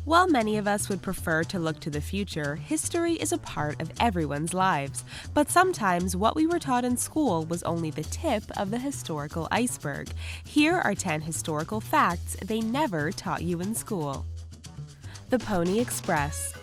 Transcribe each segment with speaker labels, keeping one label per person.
Speaker 1: While many of us would prefer to look to the future, history is a part of everyone's lives. But sometimes what we were taught in school was only the tip of the historical iceberg. Here are 10 historical facts they never taught you in school. The Pony Express.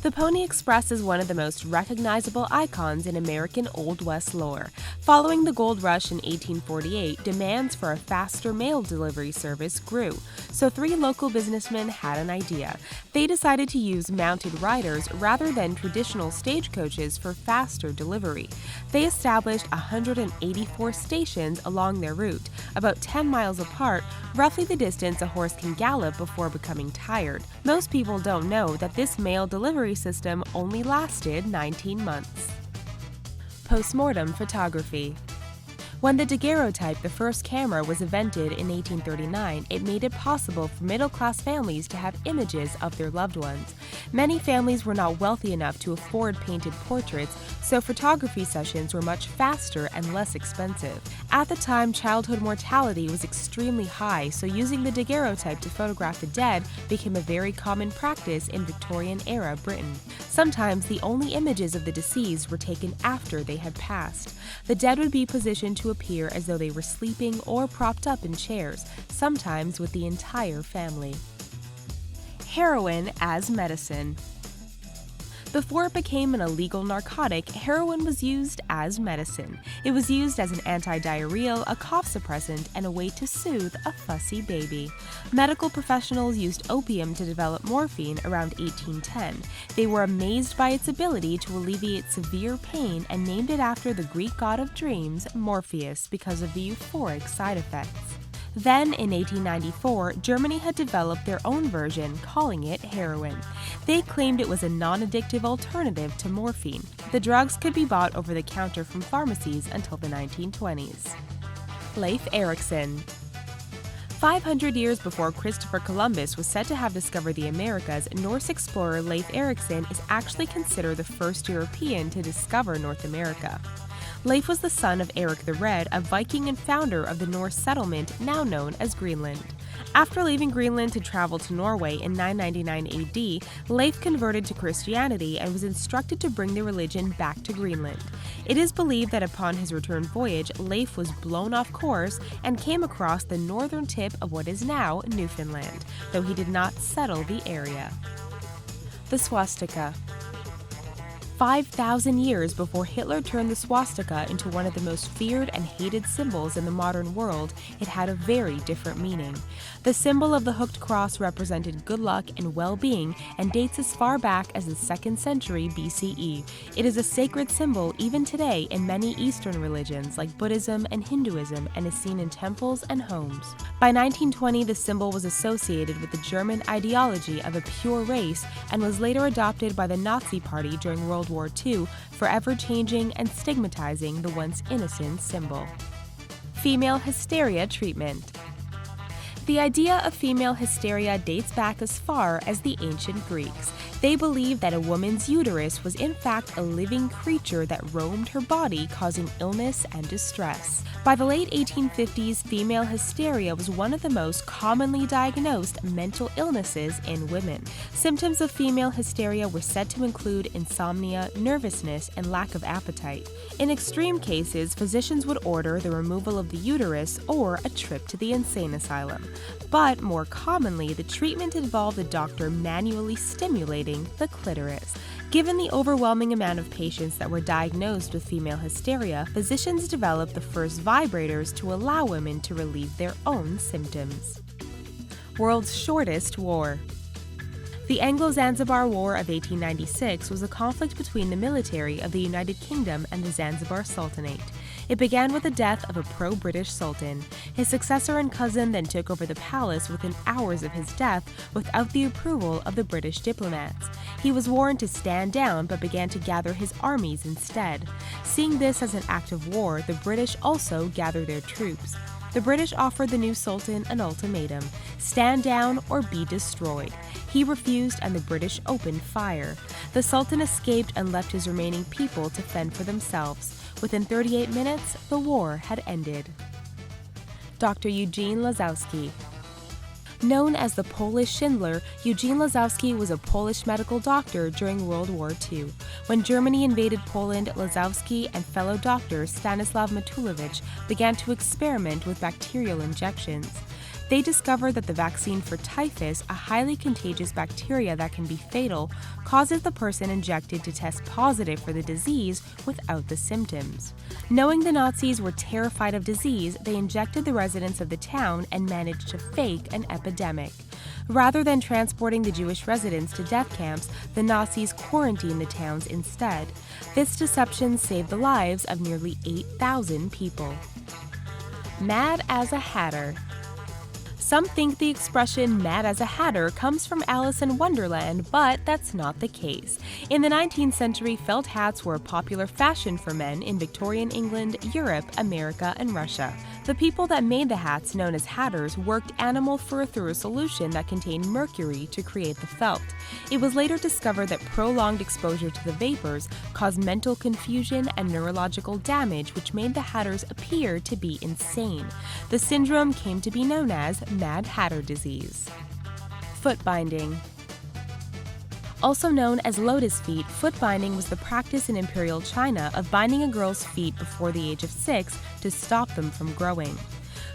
Speaker 1: The Pony Express is one of the most recognizable icons in American Old West lore. Following the gold rush in 1848, demands for a faster mail delivery service grew, so 3 local businessmen had an idea. They decided to use mounted riders rather than traditional stagecoaches for faster delivery. They established 184 stations along their route, about 10 miles apart, roughly the distance a horse can gallop before becoming tired. Most people don't know that this mail delivery system only lasted 19 months. Postmortem photography. When the daguerreotype, the first camera, was invented in 1839, it made it possible for middle-class families to have images of their loved ones. Many families were not wealthy enough to afford painted portraits, so photography sessions were much faster and less expensive. At the time, childhood mortality was extremely high, so using the daguerreotype to photograph the dead became a very common practice in Victorian-era Britain. Sometimes the only images of the deceased were taken after they had passed. The dead would be positioned to appear as though they were sleeping or propped up in chairs, sometimes with the entire family. Heroin as medicine. Before it became an illegal narcotic, heroin was used as medicine. It was used as an anti-diarrheal, a cough suppressant, and a way to soothe a fussy baby. Medical professionals used opium to develop morphine around 1810. They were amazed by its ability to alleviate severe pain and named it after the Greek god of dreams, Morpheus, because of the euphoric side effects. Then, in 1894, Germany had developed their own version, calling it heroin. They claimed it was a non-addictive alternative to morphine. The drugs could be bought over the counter from pharmacies until the 1920s. Leif Erikson. 500 years before Christopher Columbus was said to have discovered the Americas, Norse explorer Leif Erikson is actually considered the first European to discover North America. Leif was the son of Eric the Red, a Viking and founder of the Norse settlement now known as Greenland. After leaving Greenland to travel to Norway in 999 AD, Leif converted to Christianity and was instructed to bring the religion back to Greenland. It is believed that upon his return voyage, Leif was blown off course and came across the northern tip of what is now Newfoundland, though he did not settle the area. The Swastika. 5,000 years before Hitler turned the swastika into one of the most feared and hated symbols in the modern world, it had a very different meaning. The symbol of the hooked cross represented good luck and well-being and dates as far back as the 2nd century BCE. It is a sacred symbol even today in many Eastern religions like Buddhism and Hinduism and is seen in temples and homes. By 1920, the symbol was associated with the German ideology of a pure race and was later adopted by the Nazi Party during World War II, forever changing and stigmatizing the once innocent symbol. Female hysteria treatment. The idea of female hysteria dates back as far as the ancient Greeks. They believed that a woman's uterus was in fact a living creature that roamed her body, causing illness and distress. By the late 1850s, female hysteria was one of the most commonly diagnosed mental illnesses in women. Symptoms of female hysteria were said to include insomnia, nervousness, and lack of appetite. In extreme cases, physicians would order the removal of the uterus or a trip to the insane asylum. But more commonly, the treatment involved the doctor manually stimulating the clitoris. Given the overwhelming amount of patients that were diagnosed with female hysteria, physicians developed the first vibrators to allow women to relieve their own symptoms. World's shortest war. The Anglo-Zanzibar War of 1896 was a conflict between the military of the United Kingdom and the Zanzibar Sultanate. It began with the death of a pro-British sultan. His successor and cousin then took over the palace within hours of his death without the approval of the British diplomats. He was warned to stand down but began to gather his armies instead. Seeing this as an act of war, the British also gathered their troops. The British offered the new sultan an ultimatum: stand down or be destroyed. He refused and the British opened fire. The sultan escaped and left his remaining people to fend for themselves. Within 38 minutes, the war had ended. Dr. Eugene Lazowski. Known as the Polish Schindler, Eugene Lazowski was a Polish medical doctor during World War II. When Germany invaded Poland, Lazowski and fellow doctor Stanislaw Matulewicz began to experiment with bacterial injections. They discovered that the vaccine for typhus, a highly contagious bacteria that can be fatal, causes the person injected to test positive for the disease without the symptoms. Knowing the Nazis were terrified of disease, they injected the residents of the town and managed to fake an epidemic. Rather than transporting the Jewish residents to death camps, the Nazis quarantined the towns instead. This deception saved the lives of nearly 8,000 people. Mad as a Hatter. Some think the expression "mad as a hatter" comes from Alice in Wonderland, but that's not the case. In the 19th century, felt hats were a popular fashion for men in Victorian England, Europe, America, and Russia. The people that made the hats, known as hatters, worked animal fur through a solution that contained mercury to create the felt. It was later discovered that prolonged exposure to the vapors caused mental confusion and neurological damage, which made the hatters appear to be insane. The syndrome came to be known as Mad Hatter disease. Foot binding. Also known as lotus feet, foot binding was the practice in Imperial China of binding a girl's feet before the age of 6 to stop them from growing.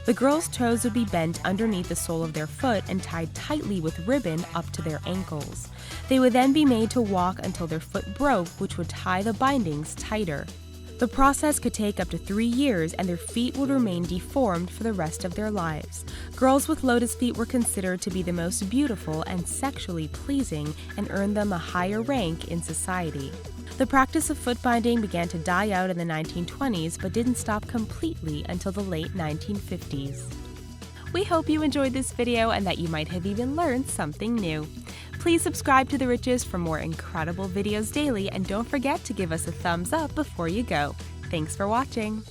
Speaker 1: The girls' toes would be bent underneath the sole of their foot and tied tightly with ribbon up to their ankles. They would then be made to walk until their foot broke, which would tie the bindings tighter. The process could take up to 3 years, and their feet would remain deformed for the rest of their lives. Girls with lotus feet were considered to be the most beautiful and sexually pleasing and earned them a higher rank in society. The practice of foot binding began to die out in the 1920s, but didn't stop completely until the late 1950s. We hope you enjoyed this video and that you might have even learned something new. Please subscribe to TheRichest for more incredible videos daily, and don't forget to give us a thumbs up before you go. Thanks for watching!